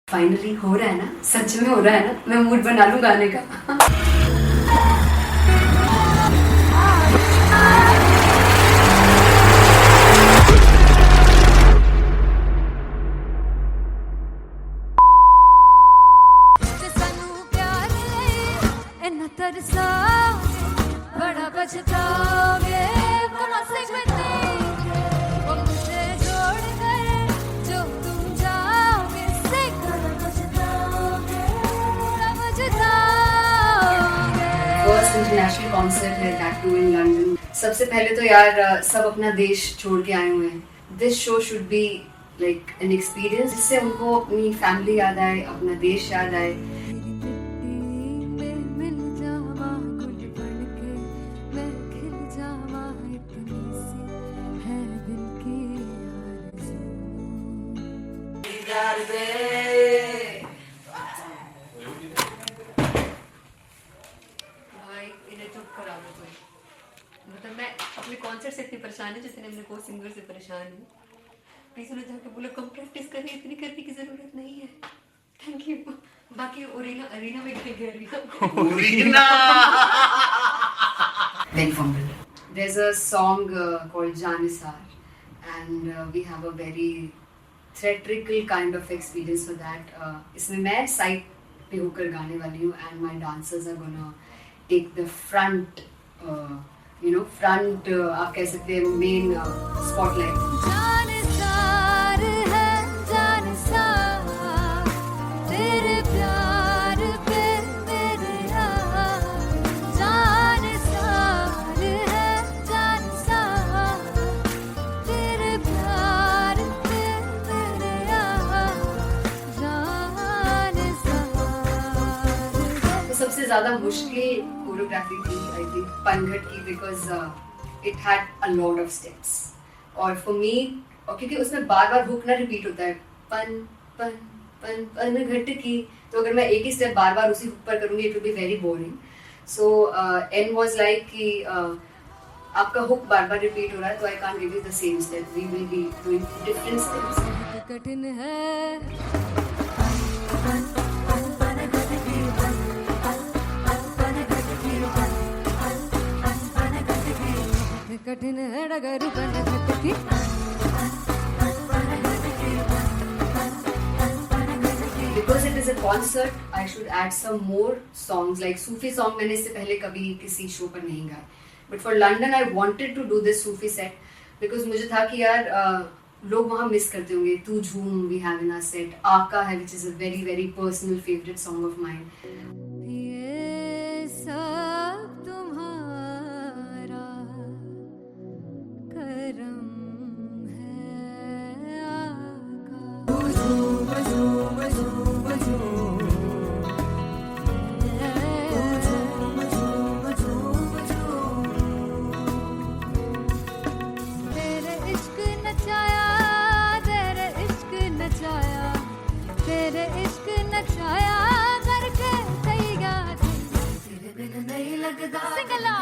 Finally हो रहा है ना, सच में हो रहा है ना, मैं मूड बना लूं गाने का। बड़ा बचताओगे बड़ा से फर्स्ट इंटरनेशनल कॉन्सर्ट है, दैट टू इन लंदन। सबसे पहले तो यार सब अपना देश छोड़ के आए हुए हैं। This show should be like an experience जिससे उनको अपनी फैमिली याद आए, अपना देश याद आए। मतलब मैं अपने कॉन्सर्ट से इतनी परेशान है जितने अपने को सिंगर से परेशान हूँ। प्लीज उन्हें जाके बोलो कम प्रैक्टिस करनी, इतनी करने की जरूरत नहीं है। Thank you. बाकी अरीना में गई arena Very fumble. There's a song called Janisar and we have a very theatrical kind of experience for that. इसमें मैं साइड पे होकर गाने वाली हूँ and my dancers are gonna take the front front आप कह सकते हैं मेन स्पॉटलाइट। सबसे ज्यादा मुश्किल कोरियोग्राफी थी आई थिंक पनघट की, because it had a lot of steps और फॉर मी, और क्योंकि उसमें बार बार हुक ना रिपीट होता है, पन पन पन पनघट की, तो अगर मैं एक ही स्टेप बार बार उसी हुक पर करूंगी it will be very boring. So an was like कि आपका हुक बार बार रिपीट हो रहा है तो I can't give you the same step, we will be doing different steps. कठिन है कठिन है डगर बनघट की। Because it is a concert, I should add some more songs like Sufi song. मैंने इससे पहले कभी किसी शो पर नहीं गाया, but for London I wanted to do this Sufi set because मुझे था कि यार लोग वहाँ मिस करते होंगे। तू झूम we have in our set, आका है which is a very very personal favorite song of mine. ये सब तुम्हारा करम है आका। तेरे इश्क नचाया, तेरे इश्क नचाया, तेरे इश्क नचाया करके तैयार, तेरे बिन नहीं लगदा सिंगला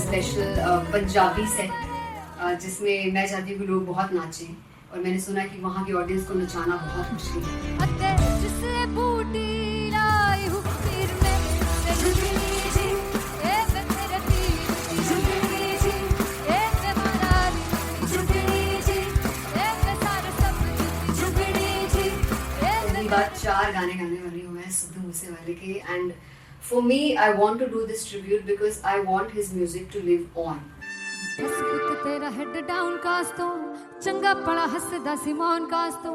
स्पेशल पंजाबी सेट जिसमें मैं चाहती हूँ कि लोग बहुत नाचें, और मैंने सुना कि वहाँ की ऑडियंस को नचाना बहुत मुश्किल है। जिससे बूटी लाई हूँ सिर में, झुकनी जी ए मेरे तीर, झुकनी जी ए मेरा ली, झुकनी जी ए मेरे सारे सब, झुकनी जी ए पहली बार 4 गाने गाने वाली हूँ मैं सिद्धू मूसेवाले के, and for me I want to do this tribute because I want his music to live on. बस पुत तेरा हेड डाउन कास तो चंगा पड़ा हसदा सिमोन कास तो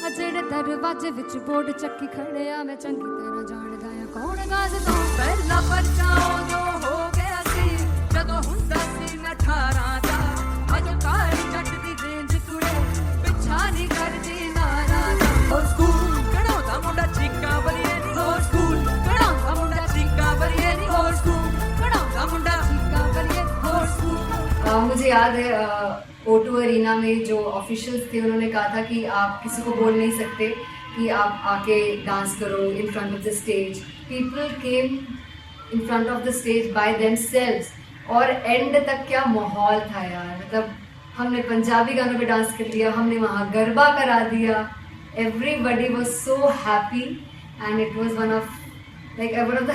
अजेड़े दरवाजे विच बोर्ड चक्की खड़े आ मैं चंगी तरह जानदा आ कौन गाज तो पहला परचाओ जो हो गया सी जदों हुंदा सी मैं 18 दा अजो काली जट दी रेंज कुड़े पिछा नहीं करदी नारा दा स्कूल कढ़ाउंदा मुंडा चीका बलिए नी हो स्कूल कढ़ाउंदा मुंडा चीका बलिए नी हो स्कूल कढ़ाउंदा मुंडा चीका बलिए हो स्कूल। मुझे याद है O2 अरीना में जो ऑफिशियल्स थे उन्होंने कहा था कि आप किसी को बोल नहीं सकते कि आप आके डांस करो in front of the stage. People came in front of the stage by themselves और एंड तक क्या माहौल था यार, मतलब हमने पंजाबी गानों पे डांस कर लिया, हमने वहाँ गरबा करा दिया, everybody was so happy and it was one of the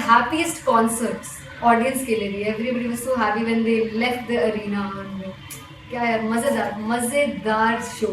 happiest concerts audience के लिए भी. Everybody was so happy when they left the arena. और क्या यार, मजेदार शो.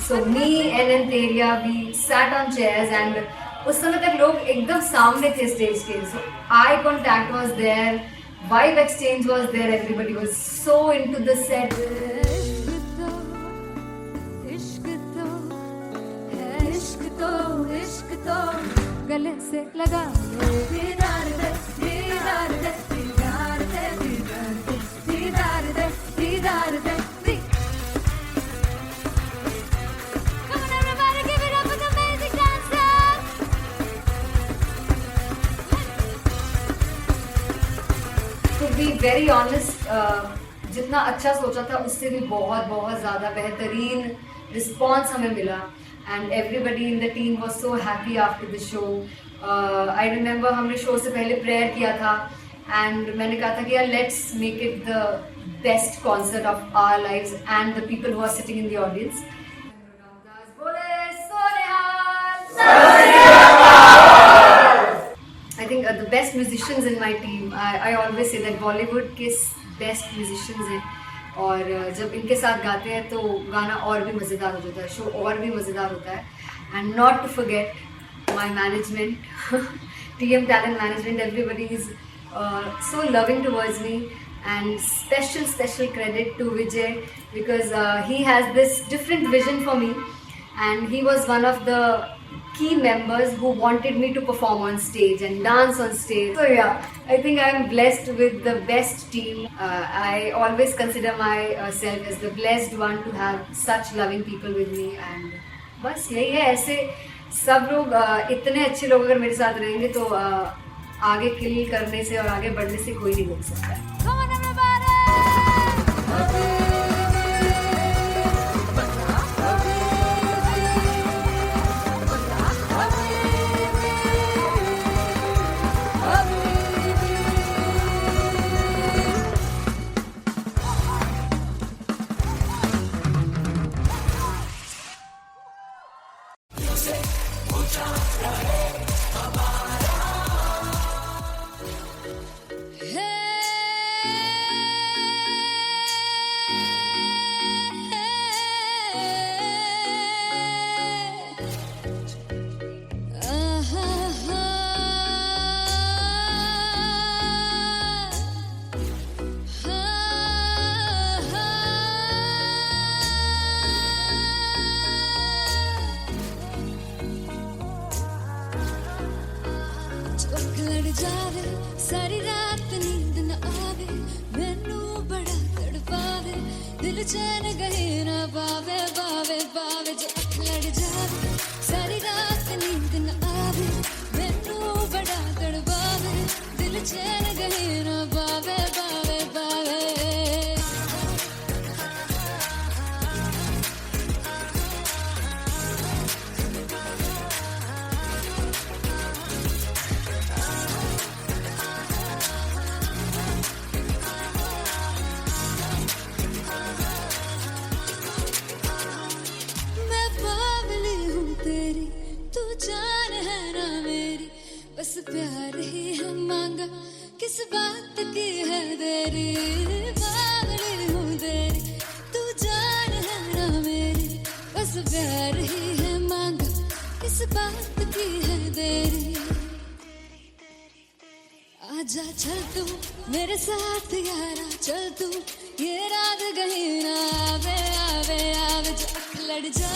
So me and Anteria, we sat on chairs and उस समय तक लोग एकदम सामने थे स्टेज के. So eye contact was there, vibe exchange was there, everybody was so into the set. इश्क तो गले से लगा दीदार दे दीदार दे दीदार दे दीदार दे दीदार दे. To be very honest, जितना अच्छा सोचा था उससे भी बहुत ज़्यादा बेहतरीन रिस्पॉन्स हमें मिला. And everybody in the team was so happy after the show. I remember हमने शो से पहले प्रेयर किया था and मैंने कहा था कि यार let's make it the best concert of our lives and the people who are sitting in the audience. I think the best musicians in my team. I always say that Bollywood के best musicians हैं. और जब इनके साथ गाते हैं तो गाना और भी मज़ेदार हो जाता है, शो और भी मज़ेदार होता है. And not to forget my management, TM Talent Management, everybody is so loving towards me, and special credit to Vijay because he has this different vision for me and he was one of the key members who wanted me to perform on stage and dance on stage. So yeah, I think I am blessed with the best team. I always consider myself as the blessed one to have such loving people with me. And बस यही है, ऐसे सब लोग इतने अच्छे लोग अगर मेरे साथ रहेंगे तो आगे किल करने से और आगे बढ़ने से कोई नहीं रोक सकता है. जावे सारी रात नींद न आवे, मैनू बड़ा तड़पावे, दिल चैन गहे न पावे पावे पावे. जो अख लड़ जावे सारी रात नींद न आवे, मैनू बड़ा तड़पावे, दिल चैन गहे न पावे पावे पावे. बस प्यार ही है मांगा, किस बात की है देरी, बावली हूँ तेरी, तू जान है ना मेरी. बस प्यार ही है मांगा, किस बात की है देरी. आजा चल तू मेरे साथ यारा, चल तू ये रात कहीं ना आवे आवे आवे. जो अख लड़ जा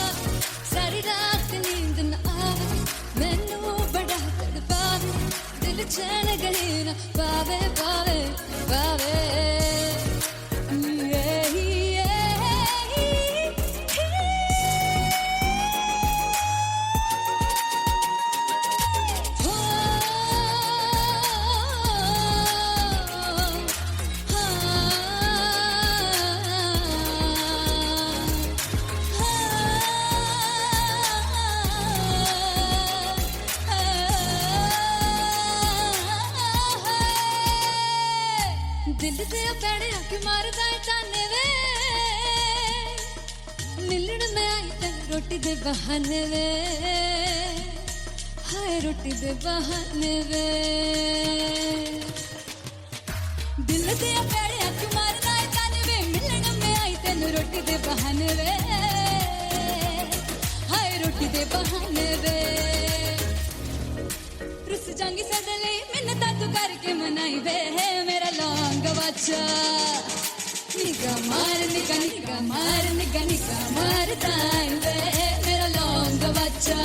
सारी रात नींद न आवे, मैनू बड़ा तड़पावे, दिल चैन कहीं ना पावे पावे पावे. रोटी दे बहाने वे, हाय रोटी दे बहाने वे, दिल दे पैड़िया क्यों मारना है ताने वे, मिलन में आई तेन रोटी दे बहाने वे, हाय रोटी दे बहाने वे, रुस जांगी सदले मिन्नता तू करके मनाई वे, मेरा लौंग बच्चा निगा मार निगा निगा मार निगा निगा मारताई वे, मेरा लौंग बच्चा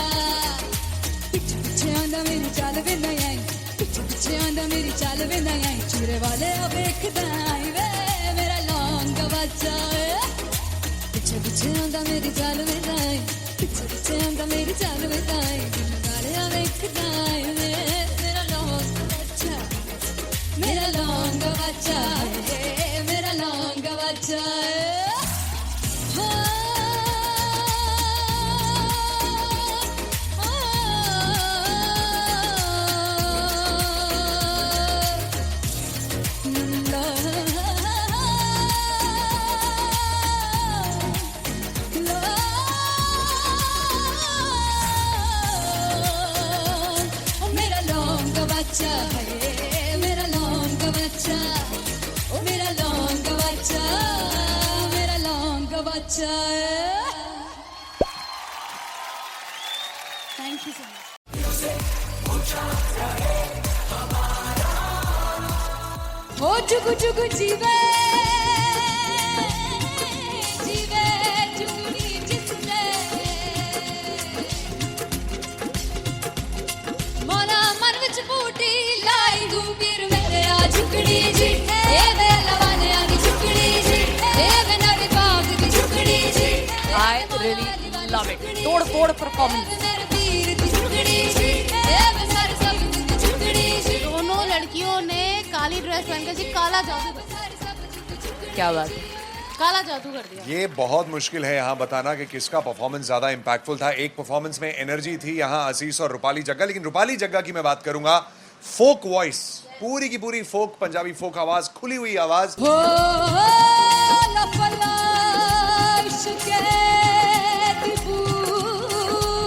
पिछे पिछे आंदा मेरी चाल वे नहीं आई, पिछे पिछे आंदा मेरी चाल वे नहीं आई, चूरे वाले अब देखदाई वे, मेरा लौंग बच्चा पिछे पिछे आंदा मेरी चाल वे नहीं आई, पिछे पिछे आंदा मेरी चाल वे नहीं आई, दिन वाले अब देखदाई वे, मेरा लौंग बच्चा, मेरा लौंग बच्चा, मेरा लौंग बच्चा, मेरा लौंग बच्चा है, मेरा लौंग बच्चा, ओ मेरा लौंग बच्चा, मेरा लौंग बच्चा। Thank you so much. हो जुगु जुगु जीवे जीवे जुगनी जिसने मोरा मन विच बूटी लाई गुबीर मेरे आ झुकड़ी जी, ए वे लवाने आ गई झुकड़ी जी, ए वे नवी बाग की झुकड़ी जी, I really love it. तोड़ परफॉर्मेंस। मेरे पीर की झुकड़ी जी, ए वे सर सब की झुकड़ी जी, दोनों लड़कियों ने काली ड्रेस पहनकर जी काला जादू कर दिया, क्या बात है। काला जादू कर दिया। ये बहुत मुश्किल है यहाँ बताना कि किसका परफॉर्मेंस ज्यादा इंपैक्टफुल था। एक परफॉर्मेंस में एनर्जी थी यहाँ असीस और रूपाली जग्गा, लेकिन रूपाली जग्गा की मैं बात करूंगा, फोक वॉइस, पूरी की पूरी फोक, पंजाबी फोक आवाज, खुली हुई आवाज। हो लफला इश्क़े दी बूटी,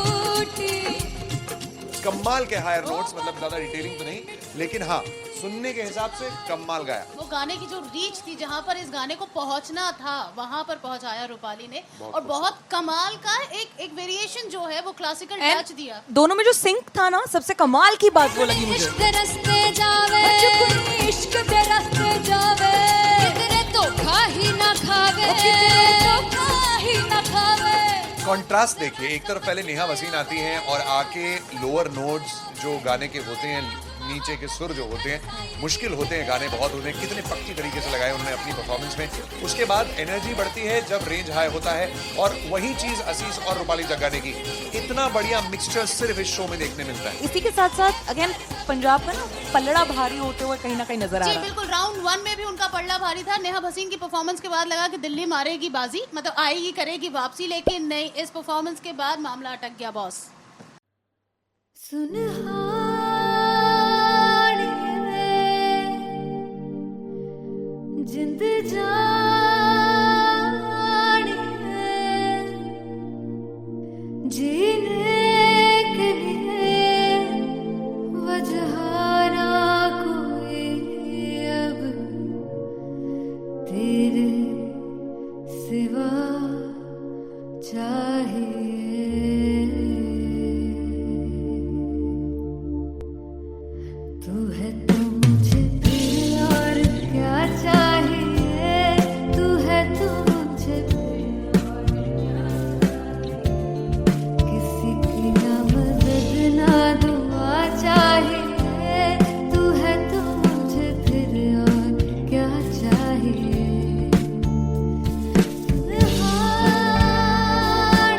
कमाल के हायर नोट्स, मतलब ज्यादा डिटेलिंग तो नहीं, लेकिन हाँ सुनने के हिसाब से कमाल गाया। वो गाने की जो रीच थी, जहाँ पर इस गाने को पहुंचना था वहां पर पहुंचाया रूपाली ने, और बहुत कमाल का एक वेरिएशन जो है वो क्लासिकल टच दिया। दोनों में जो सिंक था ना, सबसे कमाल की बात वो लगी मुझे। इश्क रस्ते जावे, इश्क दे रस्ते जावे, किधरे धोखा ही ना खावे, धोखा ही ना खावे। कॉन्ट्रास्ट देखिए, एक तरफ पहले नेहा वसीन आती हैं और आके लोअर नोट्स जो गाने के होते हैं, नीचे के सुर जो होते हैं, मुश्किल होते हैं, गाने बहुत होते हैं, कितने पक्की तरीके से लगाए उन्होंने अपनी परफॉर्मेंस में। उसके बाद एनर्जी बढ़ती है जब रेंज हाई होता है, और वही चीज असीस और रूपाली जग्गा ने की। इतना बढ़िया मिक्सचर सिर्फ इस शो में देखने मिलता है। इसी के साथ साथ अगेन पंजाब का ना पलड़ा भारी होते हुए कहीं ना कहीं नजर आ जी रहा है। बिल्कुल, राउंड 1 में भी उनका पलड़ा भारी था। नेहा भसीन की परफॉर्मेंस के बाद लगा कि दिल्ली मारेगी बाजी, मतलब आएगी करेगी वापसी, लेकिन नहीं, इस परफॉर्मेंस के बाद मामला अटक गया बॉस। सुनहानी जिंद जानी है, जीने के लिए वजह ना कोई अब तेरे सिवा चाहिए। तू है तो मुझे दिल और क्या चाहिए, तू है तो मुझे किसी की ना मदद ना दुआ चाहिए, तू है तो मुझे फिर और क्या चाहिए। सुनहानी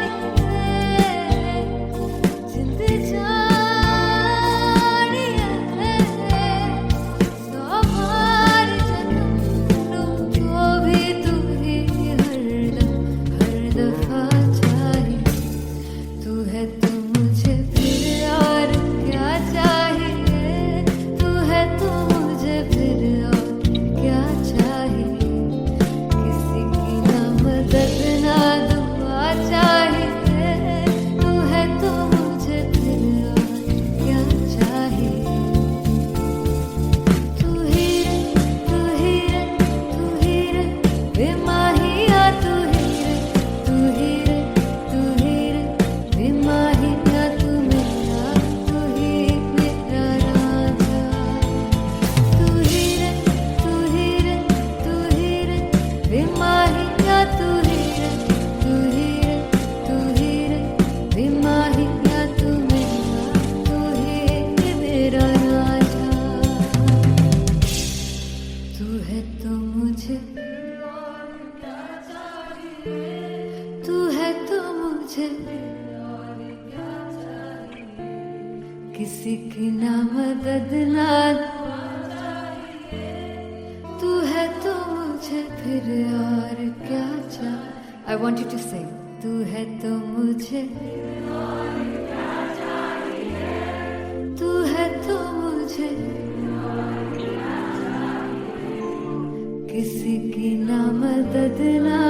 माहिया तू ही रे, तू ही रे, तू ही रे, बेमाहिया तू मेरा, तू ही मेरा राजा। तू है तो मुझे, तू है तो मुझे किसी की ना मदद ना, तू है तो मुझे फिर और क्या चाह। I want you to sing. तू है तो मुझे, तू है तो मुझे किसी की ना मदद ना,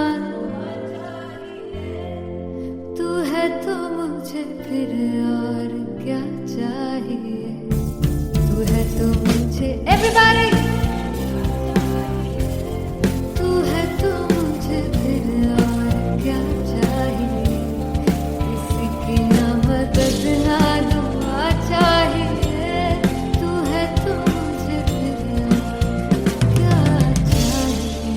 तू है तो मुझे फिर और क्या चाहिए। तू है तो मुझे, everybody, तू है तो मुझे फिर और क्या चाहिए। किसी की ना मदद ना दुआ चाहिए। तू है तो मुझे फिर और क्या चाहिए।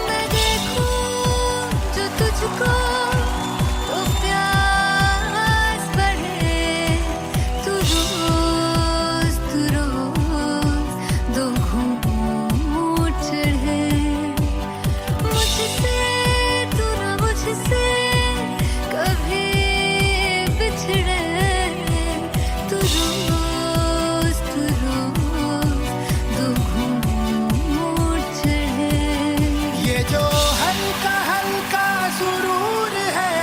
मैं देखूं जो तुझको तो प्यास बढ़े। तू रोज दो घूंट चढ़े। मुझसे तू ना मुझसे कभी बिछड़े। तू रोज दो घूंट चढ़े। ये जो हल्का हल्का सुरूर है,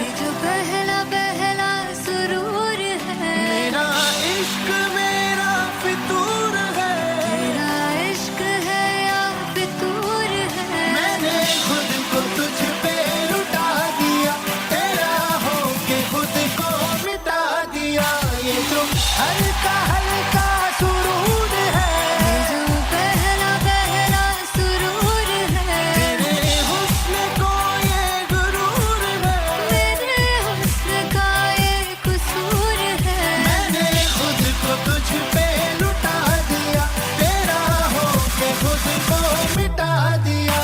ये जो पहला पहला सुरूर है, मेरा इश्क मेरा फितूर है। तेरा इश्क है या फितूर है। मैंने खुद को तुझ पे लुटा दिया, तेरा होके खुद को मिटा दिया। ये जो हल्का हल्का सुरूर है, ये जो पहला पहला सुरूर है, तेरे हुस्न को ये गुरूर है। मेरे हुस्न का ये कसूर है। मैंने खुद को तुझ पे लुटा दिया, तेरा होके खुद को मिटा दिया।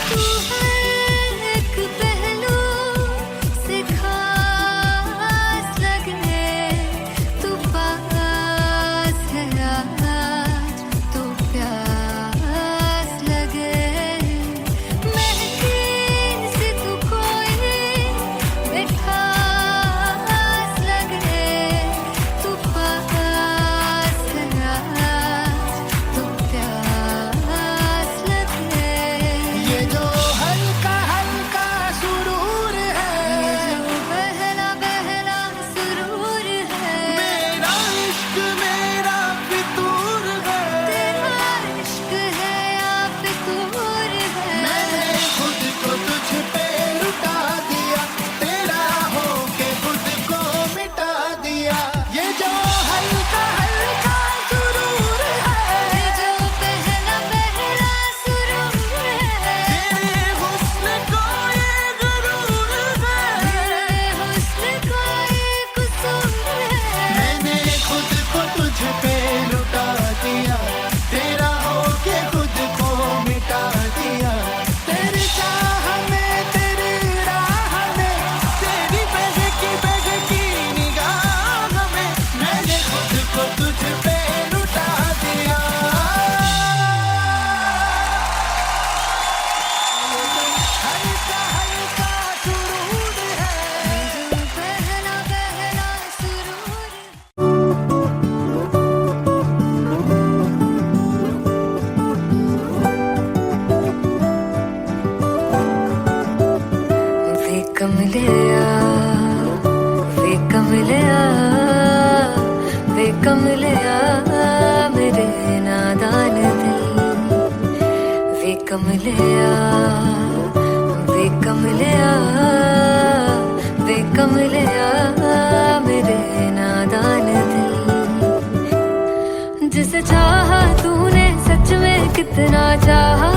तू है एक पहलू से खास लगे। तू पास है आज तो प्यास लगे। महकी से तू कोई मिठास लगे। तू पास है आज तो प्यास लगे। ये जो हल्का हल्का सुरूर है, ये जो पहला पहला सुरूर है, मेरा इश्क मेरा फितूर है। तेरा इश्क है या फितूर है। मैंने खुद को तुझ पे लुटा दिया, तेरा होके खुद को मिटा दिया। ये जो हल्का हल्का सुरूर है, ये जो पहला पहला सुरूर है, तेरे हुस्न को ये गुरूर है। तेरे हुस्न का ये कसूर है। मैंने खुद को तुझ पे लुटा दिया, तेरा होके खुद को मिटा दिया। तेरी चाह में तेरी राह में, तेरी बहकी निगाह में, मैंने खुद को तुझ पे लुटा दिया। हल्का हल्का सुरूर है, ये जो पहला पहला सुरूर है। वे कमलिया, वे कमलिया, वे कमलिया मेरे नादान दिल। वे कमलिया, वे कमलिया, वे कमलिया मेरे नादान दिल। चाहा,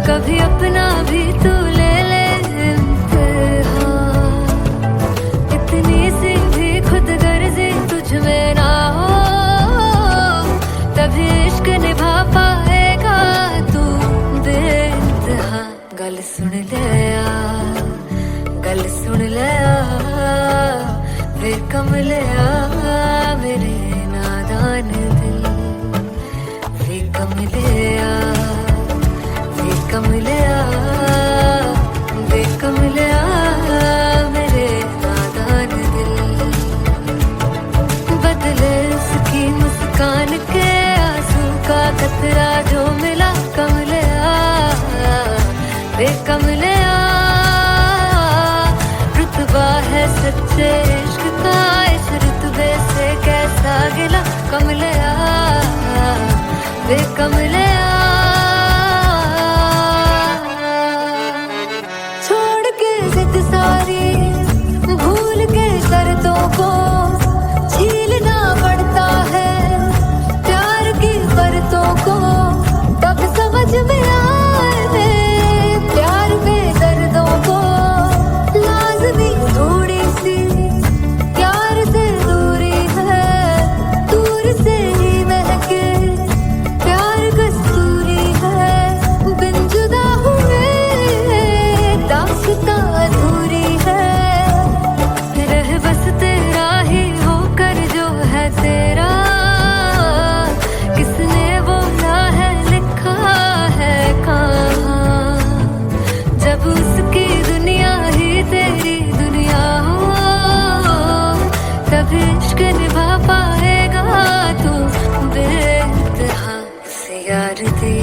कभी अपना भी तू ले ले इम्तिहान। इतनी सी भी खुद गर्जी तुझ में ना हो, तभी इश्क निभा पाएगा तू बेइंतहा। गल सुन ले आ, गल सुन ले आ, वे कमले आ मेरे नादान दिल। वे कमले आ, वे कमले आ, वे कमले आ मेरे नादान दिल। बदले उसकी मुस्कान के आंसू का कतरा जो मिला कमले आ, वे कमले आ। रुतबा है सच्चे इश्क का इस रुतबे से कैसा गिला कमले आ, वे कमले आ। छोड़ के जिद सारी भूल के शर्तों को झीलना पड़ता है प्यार की परतों को, तब समझ में आए प्यार में दर्दों को। लाज़मी थोड़ी सी प्यार से दूरी है, दूर से ही महके प्यार कस्तूरी है। बिन जुदा हुए दास्तां अधूरी है, रह बस तेरा ही होकर जो है तेरा। किसने बोला है लिखा है कहाँ, जब उसकी दुनिया ही तेरी दुनिया हो, तब इश्क निभा पाएगा तू बेइंतहा। उसे यार दी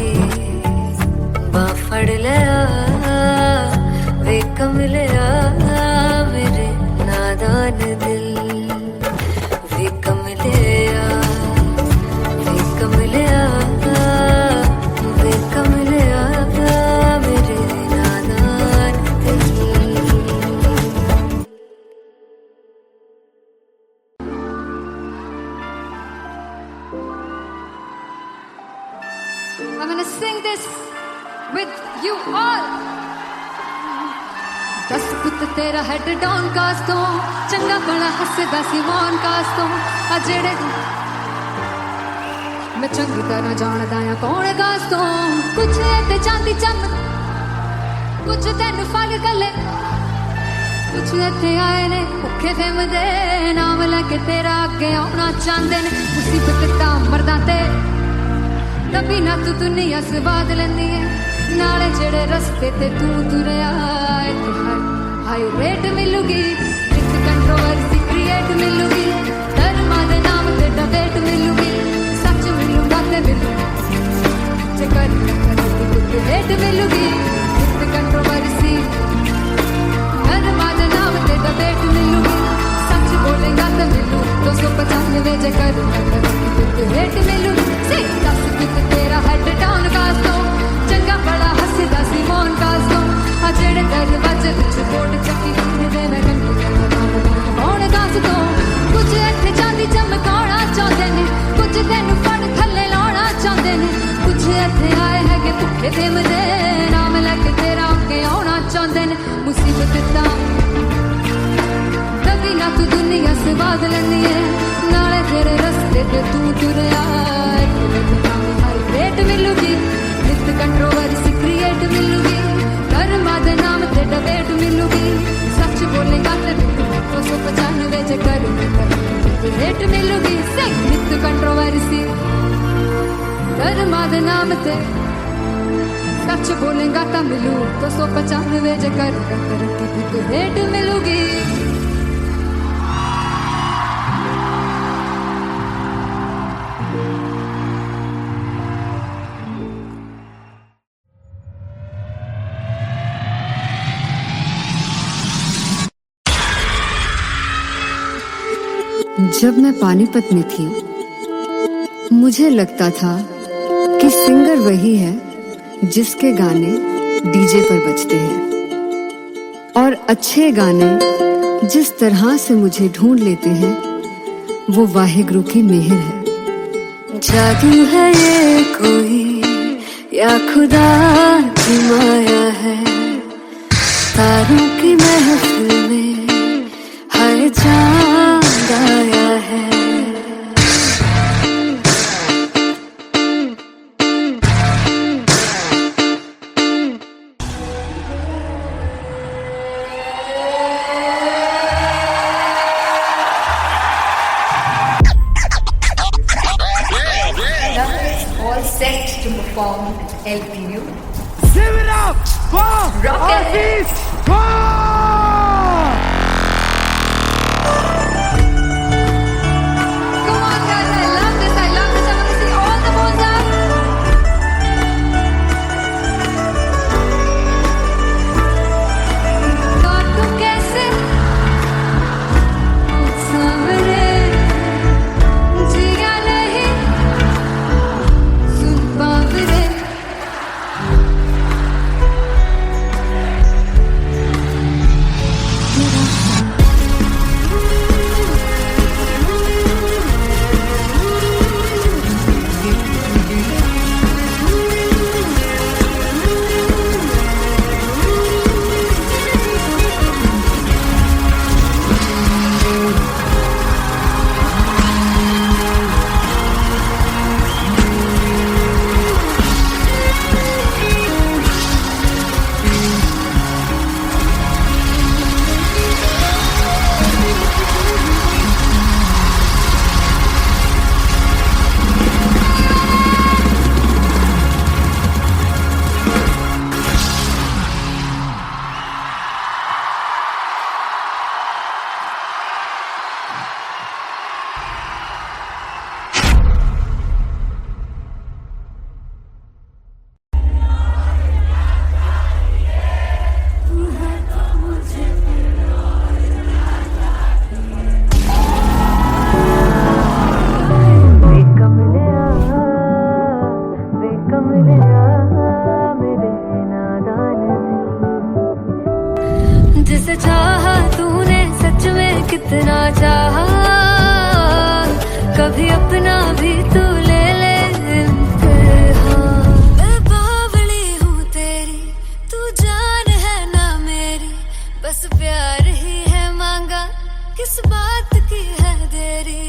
बां फड़ ले आ, वे कमले आ मेरे नादान दिल। वे कमले आ, वे कमले आ, वे कमले आ मेरे नादान दिल। I'm gonna sing this with you all. 10 ਪੁੱਤ ਤੇਰਾ ਹੈਡ ਡਾਊਨ ਕਾਸ ਤੋਂ, ਚੰਗਾ ਬੜਾ ਹੱਸਦਾ ਸੀ ਮੌਨ ਕਾਸ ਤੋਂ। ਆ ਜਿਹੜੇ ਮੈਂ ਚੰਗੀ ਤਰ੍ਹਾਂ ਜਾਣਦਾ ਆ ਕੌਣ ਕਾਸ ਤੋਂ। ਕੁਝ ਤੇ ਚਾਂਦੀ ਚੰਮ, ਕੁਝ ਤੈਨੂੰ ਫਲ ਗੱਲੇ, ਕੁਝ ਇੱਥੇ ਆਏ ਨੇ ਭੁੱਖੇ ਫੇਮ ਦੇ ਨਾਮ ਲੈ ਕੇ ਤੇਰਾ ਅੱਗੇ ਆਉਣਾ ਚਾਹੁੰਦੇ ਨੇ। ਮੁਸੀਬਤ ਤਾਂ ਮਰਦਾਂ ਤੇ ਤਬੀ ਨਾ ਤੂੰ ਦੁਨੀਆ ਸਵਾਦ ਲੈਂਦੀ ਏ, ਨਾਲੇ ਜਿਹੜੇ ਰਸਤੇ ਤੇ ਤੂੰ ਤੁਰਿਆ ਇੱਥੇ ਹਾਈ ਰੇਟ ਮਿਲੂਗੀ, ਇੱਕ ਕੰਟਰੋਵਰਸੀ ਕ੍ਰੀਏਟ ਮਿਲੂਗੀ। ਧਰਮਾਂ ਦੇ ਨਾਮ ਤੇ ਡਬੇਟ ਮਿਲੂਗੀ, ਸੱਚ ਮਿਲੂਗਾ ਤੇ ਮਿਲੂ ਜੇ ਕਰ ਰੇਟ ਮਿਲੂਗੀ। ਇੱਕ ਕੰਟਰੋਵਰਸੀ ਧਰਮਾਂ ਦੇ ਨਾਮ ਤੇ ਡਬੇਟ ਮਿਲੂਗੀ, ਸੱਚ ਬੋਲੇਗਾ ਤੇ ਮਿਲੂ 295 ਜੇ ਕਰ ਰੇਟ ਮਿਲੂਗੀ। ਸੇ 10 ਪੁੱਤ ਤੇਰਾ ਹੈਡ ਡਾਊਨ ਕਾਸ ਤੋਂ, ਚੰਗਾ ਬੜਾ ਹੱਸਦਾ ਸੀ ਮੌਨ ਕਾਸ ਤੋਂ। ਆ ਜਿਹੜੇ ਦਰਵਾਜ਼ੇ ਵਿੱਚ ਬੋਰਡ ਚੱਕੀ ਫਿਰਦੇ ਮੈਂ ਕੰਨੀ ਕੌਣ ਕਾਸ ਤੋਂ। ਕੁਝ ਇੱਥੇ ਚਾਂਦੀ ਚਮਕਾਉਣਾ ਚਾਹੁੰਦੇ ਨੇ, ਕੁਝ ਤੈਨੂੰ ਫੜ ਥੱਲੇ ਲਾਉਣਾ ਚਾਹੁੰਦੇ ਨੇ। ਕੁਝ ਇੱਥੇ ਆਏ ਹੈਗੇ ਭੁੱਖੇ ਫੇਮ ਦੇ ਨਾਮ ਲੈ ਕੇ ਤੇਰਾ ਅੱਗੇ ਆਉਣਾ ਚਾਹੁੰਦੇ ਨੇ। ਮੁਸੀਬਤ ਤਾਂ ਤਬੀ ਨਾ ਤੂੰ ਦੁਨੀਆ ਸਵਾਦ ਲੈਂਦੀ ਏ, ਨਾਲੇ ਤੇਰੇ ਰਸਤੇ ਤੇ ਤੂੰ ਤੁਰਿਆ ਹਾਈ ਰੇਟ ਮਿਲੂਗੀ, ਨਿਤ ਕੰਟਰੋਵਰਸੀ ਕ੍ਰੀਏਟ ਮਿਲੂਗੀ। ਧਰਮਾਂ ਦੇ ਨਾਮ ਤੇ ਡਬੇਟ ਮਿਲੂਗੀ, ਸੱਚ ਬੋਲੇਗਾ ਤੇ 295 ਜੇ ਕਰ ਰੇਟ ਮਿਲੂਗੀ। ਸੇ ਨਿਤ ਕੰਟਰੋਵਰਸੀ ਧਰਮਾਂ ਦੇ ਨਾਮ ਤੇ सच बोलेगा तो मिलू 295 जे कर रेट मिलूगी। जब मैं पानीपत में थी मुझे लगता था कि सिंगर वही है जिसके गाने डीजे पर बजते हैं, और अच्छे गाने जिस तरह से मुझे ढूंढ लेते हैं वो वाहिगुरु की मेहर है। जादू है ये कोई या खुदा की माया है, तारों की महफिल में हर चांद आया है। All set to perform LPU. Give it up for Artist Come on, guys, I love this. I love this. I want to see all the balls up. काटूं कैसे सामने जिया नहीं सुन बावरे। जिसे चाहा तूने सच में कितना चाहा, कभी अपना भी तू ले ले इम्तिहान। मैं बावली हूँ तेरी, तू जान है ना मेरी, बस प्यार ही है मांगा, किस बात की है देरी।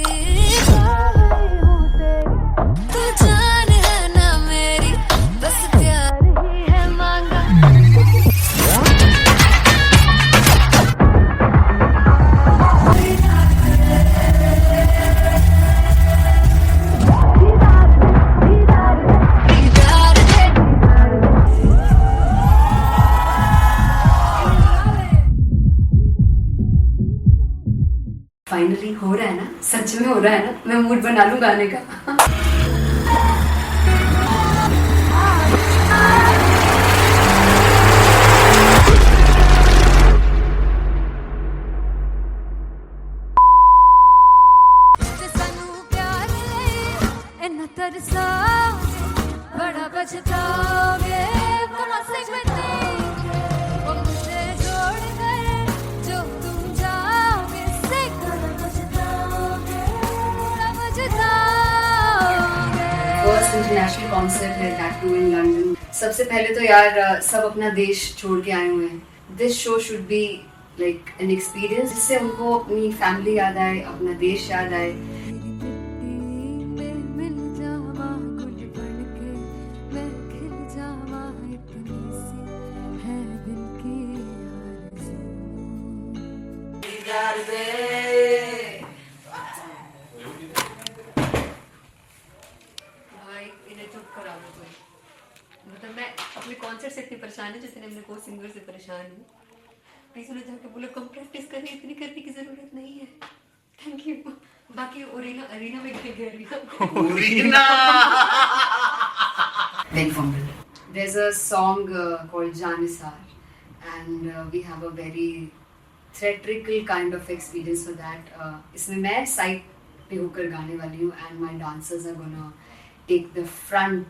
बावली हूँ तेरी, तू जान है ना मेरी, बस प्यार ही है मांगा। फाइनली हो रहा है ना, सच में हो रहा है ना, मैं मूड बना लूं गाने का। सानू प्यार ले इन्ना तरसा बड़ा पछताओगे, कौन से वो मुझे छोड़ कर जो तुम जाओगे, से बड़ा पछताओगे, बड़ा पछताओगे। फर्स्ट इंटरनेशनल कॉन्सर्ट है, दैट टू इन लंदन। सबसे पहले तो यार सब अपना देश छोड़ के आए हुए हैं। This show should be like an experience, जिससे उनको अपनी फैमिली याद आए, अपना देश याद आए। मिल जावा गुल बनके, मैं खिल जावा इतनी सी है दिल की आरज़ू। भाई इन्हें चुप करा दो कोई। मतलब मैं अपने कॉन्सर्ट से इतनी परेशान हूँ जितने अपने को सिंगर से परेशान हूँ। प्लीज उन्हें जाके बोलो कम प्रैक्टिस करनी, इतनी करने की जरूरत नहीं है। Thank you. बाकी अरीना में गए arena Then fumble. There's a song called Janisar, and we have a very theatrical kind of experience for that. इसमें मैं साइड पे होकर गाने वाली हूँ, and my dancers are gonna take the front,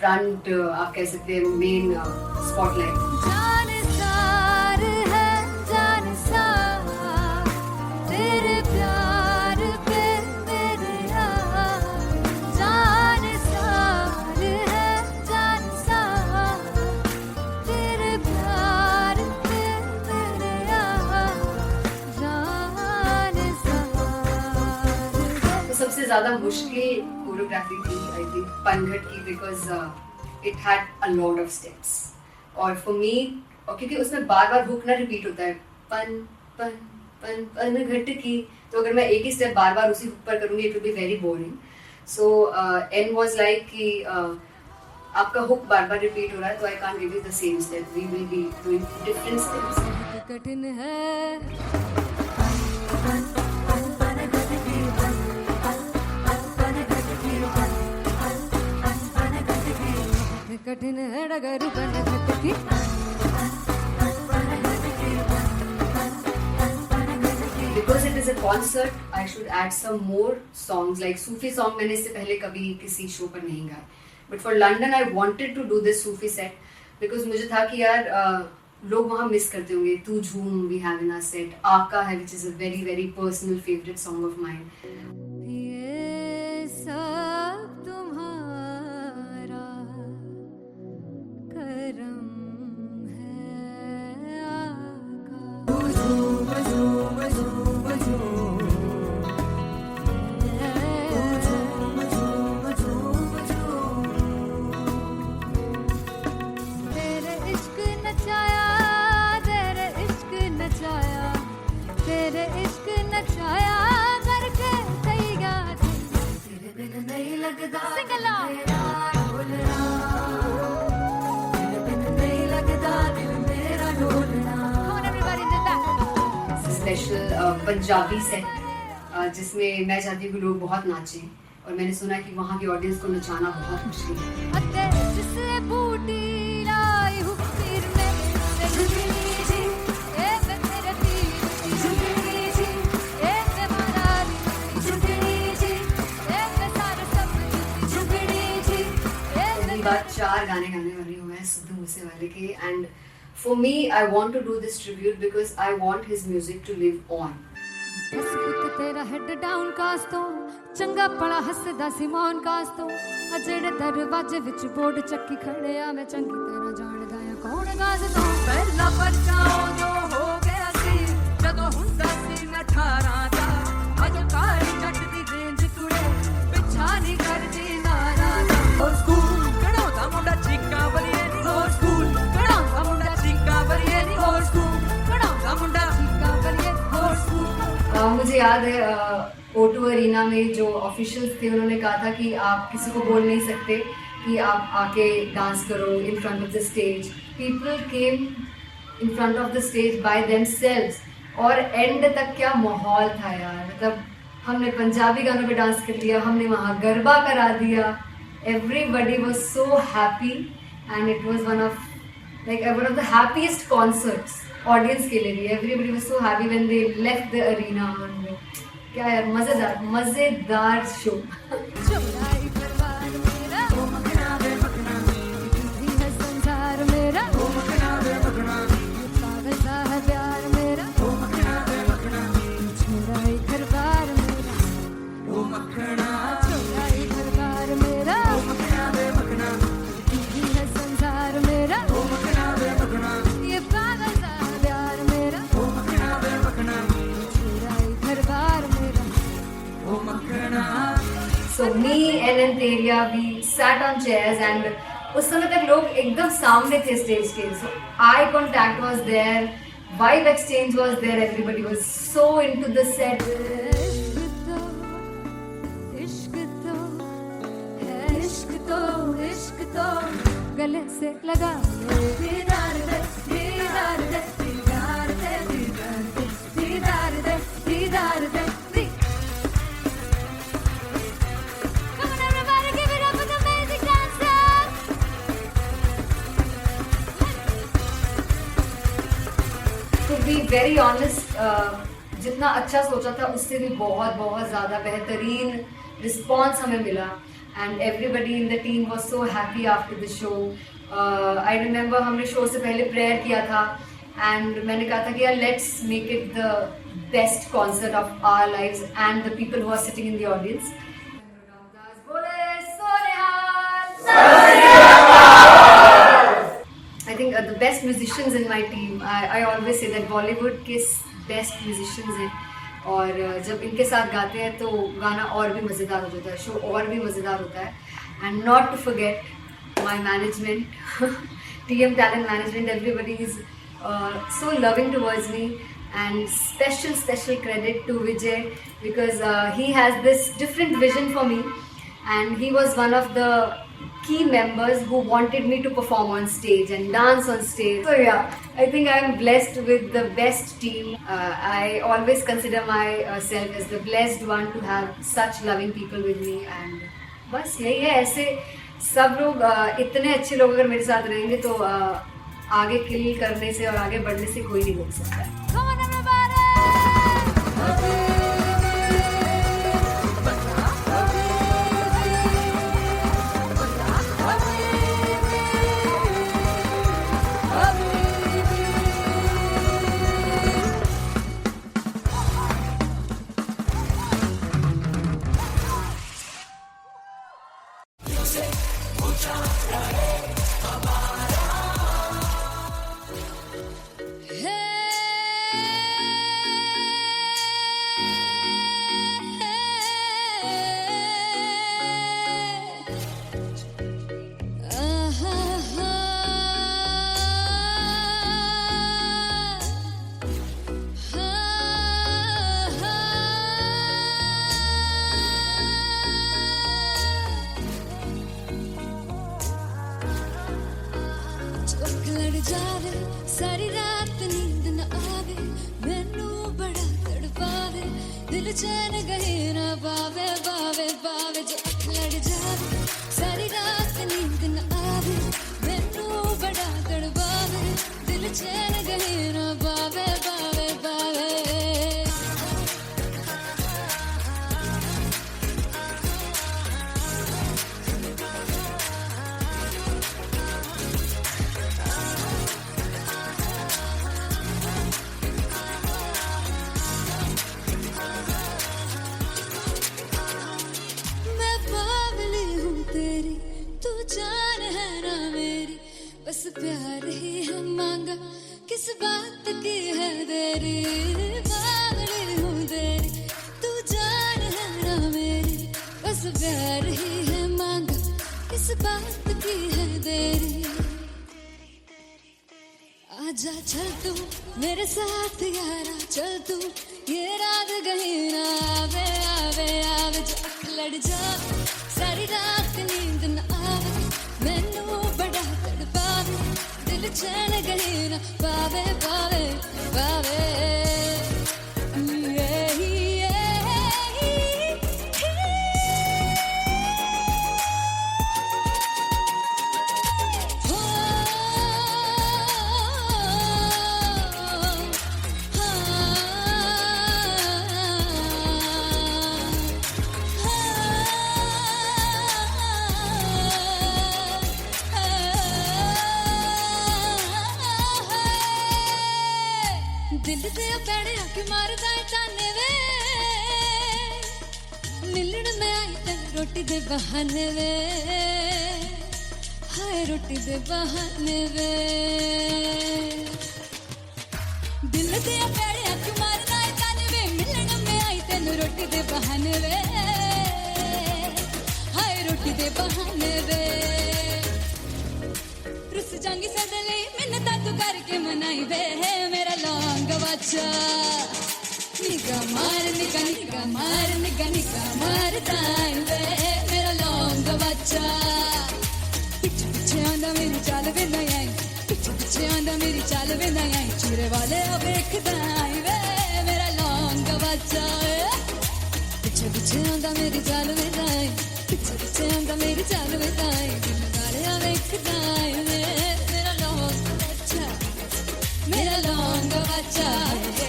front आप कह सकते हैं main spotlight. जानसार है जानसार, तेरे प्यार पे मेरे यार, जानसार है सबसे ज्यादा मुश्किल कोरियोग्राफी थी आई थिंक पनघट की, because it had a lot of steps और फॉर मी, और क्योंकि उसमें बार बार हुक ना रिपीट होता है, पन पन पन पनघट की, तो अगर मैं एक ही स्टेप बार बार उसी हुक पर करूंगी it will be very boring. So an was like कि आपका हुक बार बार रिपीट हो रहा है तो I can't give you the same step, we will be doing different steps. कठिन है कठिन है डगर पनघट की. Because it is a concert, I should add some more songs like Sufi song. मैंने इससे पहले कभी किसी शो पर नहीं गाया. But for London, I wanted to do this Sufi set because मुझे था कि यार लोग वहाँ मिस करते होंगे. तू झूम we have in our set. आका है which is a very very personal favorite song of mine. ये सब तुम्हारा करम है आका. तेरे इश्क नचाया, तेरे इश्क नचाया, तेरे इश्क नचाया करके तैयार. तेरे बिन नहीं लगता सिंगला, तेरे बिन नहीं लगता दिल मेरा ढोलना. Come on everybody, do that. Special Punjabi set जिसमें मैं चाहती हूँ कि लोग बहुत नाचें और मैंने सुना कि वहाँ की ऑडियंस को नचाना बहुत मुश्किल है. अते जिससे बूटी लाई हूँ तीर में से झुकनी जी, ए वे तेरे तीर की झुकनी जी, ए वे माराली की झुकनी जी, ए वे सारे सब की झुकनी जी, ए वे पहली बार 4 गाने गाने वाली हूँ मैं सिद्धू मूसेवाले के. And for me I want to do this tribute because I want his music to live on. बस पुत तेरा हेड डाउन कास तो चंगा पड़ा हसदा सिमोन कास तो आ जेड़े दरवाजे विच बोर्ड चक्की खड़े आ मैं चंगी तरह जानदा आ कौन गाज तो. ਪਹਿਲਾ ਬੱਚਾ ਉਦੋਂ ਹੋ ਗਿਆ ਸੀ ਜਦੋਂ ਹੁੰਦਾ ਸੀ ਮੈਂ 18 ਦਾ. ਅੱਜ ਕਾਲੀ ਜੱਟ ਦੀ ਰੇਂਜ ਕੁੜੇ ਪਿੱਛਾ ਨਹੀਂ ਕਰਦੀ ਨਾਰਾ ਦਾ. ਹੋਰ ਸਕੂਲ ਕਢਾਉਂਦਾ ਮੁੰਡਾ ਚੀਕਾਂ ਬਲੀਏ ਨੀ. ਹੋਰ ਸਕੂਲ ਕਢਾਉਂਦਾ ਮੁੰਡਾ ਚੀਕਾਂ ਬਲੀਏ ਨੀ. ਹੋਰ ਸਕੂਲ ਕਢਾਉਂਦਾ ਮੁੰਡਾ ਚੀਕਾਂ ਬਲੀਏ. ਹੋਰ ਸਕੂਲ मुझे याद है O2 अरीना में जो ऑफिशियल्स थे उन्होंने कहा था कि आप किसी को बोल नहीं सकते कि आप आके डांस करो in front of the stage. People came in front of the stage by themselves और एंड तक क्या माहौल था यार. मतलब हमने पंजाबी गानों पे डांस कर लिया, हमने वहाँ गरबा करा दिया. Everybody was so happy and it was one of the happiest concerts audience के लिए भी. Everybody was so happy when they left the arena. क्या यार मजेदार शो. चौराई परवार मेरा ओ मखना वे मखना तू है संसार मेरा ओ मखना वे मखना पागल सा है प्यार मेरा ओ मखना वे मखना चौराई परवार मेरा ओ मखना चौराई परवार मेरा ओ मखना वे मखना तू है संसार मेरा ओ मखना वे मखना ये पागल सा है प्यार मेरा ओ मखना वे मखना चौराई परवार मेरा. So me and Anteria, we sat on chairs and उस समय तक लोग एकदम सामने थे स्टेज के. So eye contact was there, vibe exchange was there, everybody was so into the set. इश्क तो गले से लगा दीदार दे दीदार दे दीदार दे दीदार दे दीदार दे. Come on everybody, give it up for the amazing dancers. To be very honest, जितना अच्छा सोचा था उससे भी बहुत ज़्यादा बेहतरीन रिस्पॉन्स हमें मिला. And everybody in the team was so happy after the show. I remember हमने शो से पहले प्रेयर किया था and मैंने कहा था कि यार let's make it the best concert of our lives and the people who are sitting in the audience. I think the best musicians in my team. I always say that Bollywood के best musicians हैं और जब इनके साथ गाते हैं तो गाना और भी मज़ेदार हो जाता है, शो और भी मज़ेदार होता है. And not to forget my management, TM Talent Management, everybody is so loving towards me. And special credit to Vijay, because he has this different vision for me, and he was one of the key members who wanted me to perform on stage and dance on stage. So yeah, I think I am blessed with the best team. I always consider myself as the blessed one to have such loving people with me. And बस यही है, ऐसे सब लोग इतने अच्छे लोग अगर मेरे साथ रहेंगे तो आगे किल करने से और आगे बढ़ने से कोई नहीं रोक सकता है. Come on everybody! जावे सारी रात नींद न आवे, मैनू बड़ा तड़पावे, दिल चैन गहे ना पावे पावे पावे. जो अख लड़ जावे सारी रात नींद न आवे, मैनू बड़ा तड़पावे, दिल चैन गहे ना पावे पावे पावे. बस प्यार ही है मांगा, किस बात की है देरी, पागल हूँ तेरी, तू जान है ना मेरी. बस प्यार ही है मांगा, किस बात की है देरी. आजा चल तू मेरे साथ यारा, चल तू ये रात कहीं ना आवे आवे आवे. जो अख लड़ जावे सारी रात नींद न आवे, मैनू बड़ा तड़पावे, दिल चैन गहे ना पावे पावे पावे. दिल से पैड़े आके मारदा है ताने वे, मिलन में आई तेन रोटी दे बहाने वे, हाय रोटी दे बहाने वे. दिल से पैड़े आके मारदा है ताने वे, मिलन में आई तेन रोटी दे बहाने वे, हाय रोटी दे बहाने वे. रुस जांगी सदले मिन्नता तू करके मनाई वे, मेरा लौंग बच्चा निगा मार निगा निगा मार निगा निगा मारता है वे, मेरा लौंग बच्चा. पीछे पीछे आंदा मेरी चाल वे ना आई, पीछे पीछे आंदा मेरी चाल वे ना आई, चूरे वाले देखदा है वे, मेरा लौंग बच्चा. पीछे पीछे आंदा मेरी चाल वे ना आई, पीछे पीछे आंदा मेरी चाल वे ना आई, दिन वाले देखदा है वे, मेरा लौंग बच्चा, मेरा लौंग बच्चा है,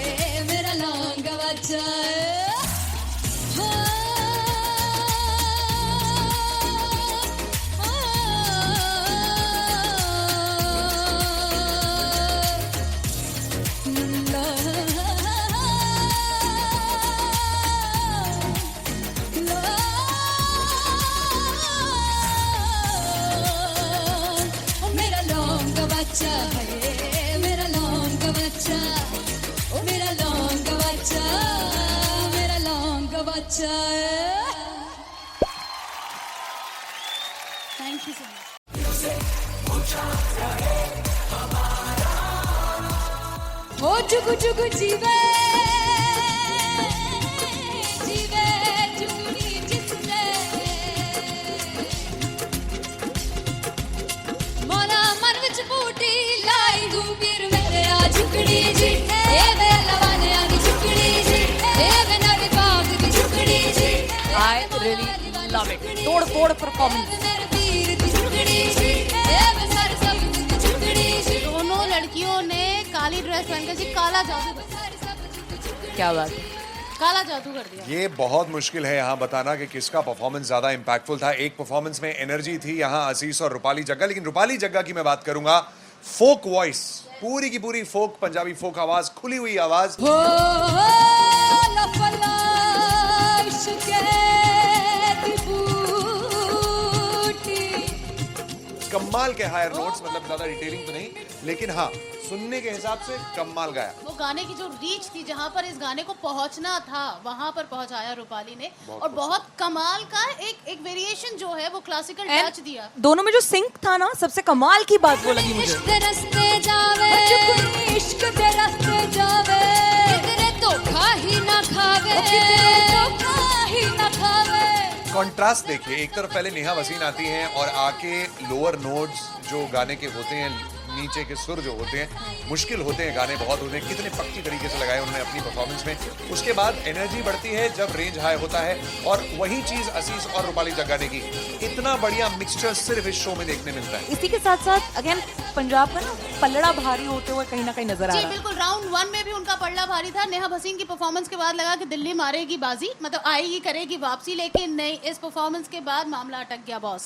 मेरा लौंग बच्चा है. मेरा लौंग बच्चा है, मेरा लौंग बच्चा, ओ मेरा लौंग बच्चा. बचाए। Thank you so much. हो जुगु जुगु जीवे जीवे जुगनी जिसने मोरा मन विच बूटी लाई गुबीर मेरे आ झुकड़ी जी ए वे लवाने आ दी झुकड़ी जी ए वे नवी बाग दी झुकड़ी जी आई रियली लव इट। तोड़ फोड़ परफॉर्मेंस। मेरे वीर दी झुकड़ी जी ए वे सर सब दी झुकड़ी जी दोनों लड़कियों ने काली ड्रेस पहनकर जी काला जादू कर दिया। क्या बात है। काला जादू कर दिया। ये बहुत मुश्किल है यहाँ बताना कि किसका परफॉर्मेंस ज्यादा इंपैक्टफुल था। एक परफॉर्मेंस में एनर्जी थी यहाँ असीस और रूपाली जग्गा, लेकिन रूपाली जग्गा की मैं बात करूंगा। फोक वॉइस, पूरी की पूरी फोक, पंजाबी फोक आवाज, खुली हुई आवाज। हो लफला इश्क़े दी बूटी। कमाल के हायर नोट्स, मतलब ज्यादा डिटेलिंग तो नहीं, लेकिन हाँ सुनने के हिसाब से कमाल गाया। वो गाने की जो रीच थी, जहाँ पर इस गाने को पहुंचना था वहां पर पहुंचाया रूपाली ने। और बहुत कमाल का एक वेरिएशन जो है वो क्लासिकल टच दिया। दोनों में जो सिंक था ना, सबसे कमाल की बात वो लगी मुझे। इश्क दे रस्ते जावे इश्क दे रस्ते जावे किधरे धोखा ही ना खावे किधरे धोखा ही ना खावे। कॉन्ट्रास्ट देखिए, एक तरफ पहले नेहा वसीन आती हैं और आके लोअर नोट्स जो गाने के होते हैं, नीचे के सुर जो होते हैं, मुश्किल होते हैं, गाने बहुत होते हैं, कितने पक्की तरीके से लगाए उन्होंने अपनी परफॉर्मेंस में। उसके बाद एनर्जी बढ़ती है जब रेंज हाई होता है, और वही चीज असीस और रूपाली जग्गा ने की। इतना बढ़िया मिक्सचर सिर्फ इस शो में देखने मिलता है। इसी के साथ साथ अगेन पंजाब का ना पलड़ा भारी होते हुए कहीं ना कहीं नजर आ जी रहा है। बिल्कुल, राउंड 1 में भी उनका पलड़ा भारी था। नेहा भसीन की परफॉर्मेंस के बाद लगा कि दिल्ली मारेगी बाजी, मतलब आएगी करेगी वापसी, लेकिन नहीं, इस परफॉर्मेंस के बाद मामला अटक गया बॉस।